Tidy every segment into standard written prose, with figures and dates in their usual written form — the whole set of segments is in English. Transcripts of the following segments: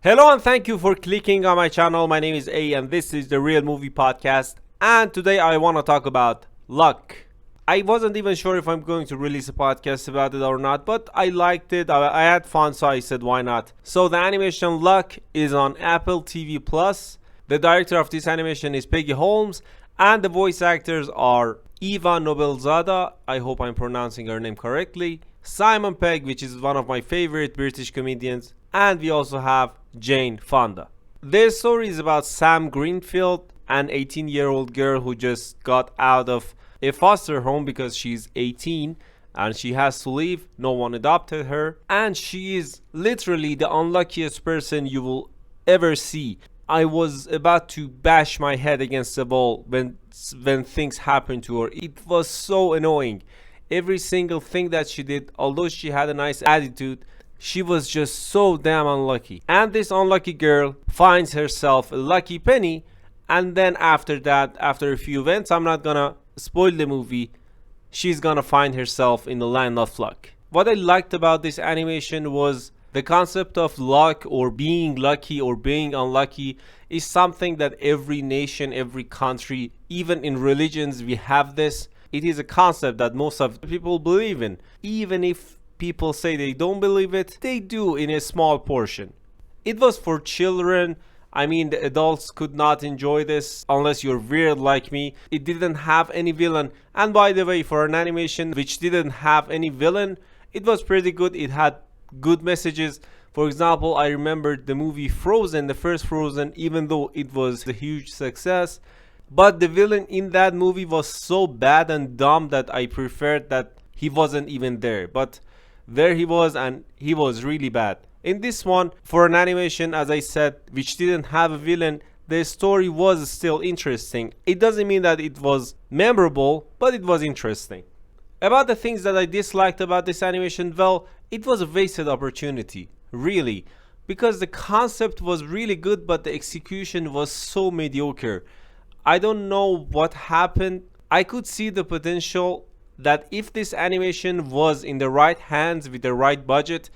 Hello and thank you for clicking on my channel. My name is A and this is the Real Movie Podcast. And today I want to talk about Luck. I wasn't even sure if I'm going to release a podcast about it or not, but I liked it. I had fun, so I said why not. So the animation Luck is on Apple TV Plus. The director of this animation is Peggy Holmes and the voice actors are Eva Noblezada, I hope I'm pronouncing her name correctly, Simon Pegg, which is one of my favorite British comedians, and we also have Jane Fonda. Their story is about Sam Greenfield, an 18-year-old girl who just got out of a foster home because she's 18 and she has to leave. No one adopted her, and she is literally the unluckiest person you will ever see. I was about to bash my head against the wall when things happened to her. It was so annoying. Every single thing that she did, although she had a nice attitude, she was just so damn unlucky. And this unlucky girl finds herself a lucky penny, and then after that, after a few events, I'm not gonna spoil the movie, she's gonna find herself in the land of luck. What I liked about this animation was the concept of luck or being lucky or being unlucky is something that every nation, every country, even in religions, we have this. It is a concept that most of the people believe in. Even if people say they don't believe it, they do in a small portion. It was for children. I mean, the adults could not enjoy this unless you're weird like me. It didn't have any villain. And by the way, for an animation which didn't have any villain, it was pretty good. It had good messages. For example, I remembered the movie Frozen, the first Frozen, even though it was a huge success, but the villain in that movie was so bad and dumb that I preferred that he wasn't even there. But there he was, and he was really bad. In this one, for an animation, as I said, which didn't have a villain, the story was still interesting. It doesn't mean that it was memorable, but it was interesting. About the things that I disliked about this animation, well, it was a wasted opportunity, really, because the concept was really good, but the execution was so mediocre. I don't know what happened. I could see the potential that if this animation was in the right hands with the right budget,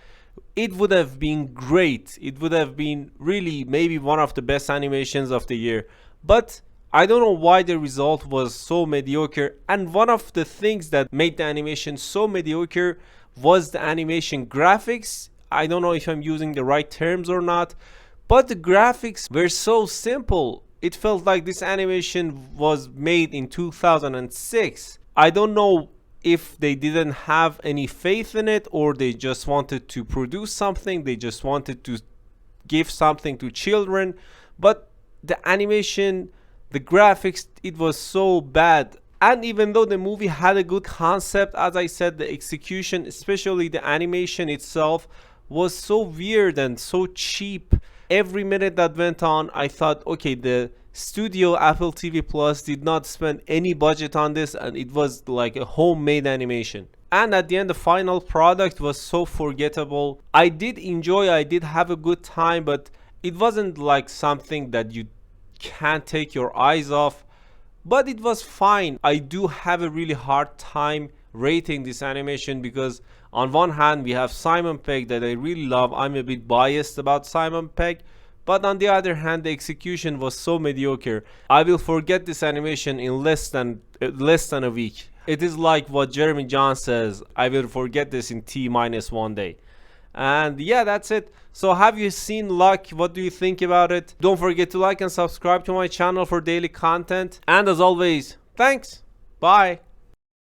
it would have been great. It would have been really maybe one of the best animations of the year. But I don't know why the result was so mediocre, and one of the things that made the animation so mediocre was the animation graphics. I don't know if I'm using the right terms or not, but the graphics were so simple. It felt like this animation was made in 2006. I don't know if they didn't have any faith in it or they just wanted to produce something, they just wanted to give something to children, but the animation, the graphics, it was so bad. And even though the movie had a good concept, as I said, the execution, especially the animation itself, was so weird and so cheap. Every minute that went on, I thought, okay, the studio Apple TV Plus did not spend any budget on this, and it was like a homemade animation. And at the end, the final product was so forgettable. I did enjoy, I did have a good time, but it wasn't like something that you can't take your eyes off. But it was fine. I do have a really hard time rating this animation because on one hand we have Simon Pegg that I really love. I'm a bit biased about Simon Pegg, but on the other hand the execution was so mediocre. I will forget this animation in less than a week. It is like what Jeremy John says, I will forget this in T-1 day. And yeah, that's it. So have you seen Luck? What do you think about it? Don't forget to like and subscribe to my channel for daily content, and as always, thanks. Bye.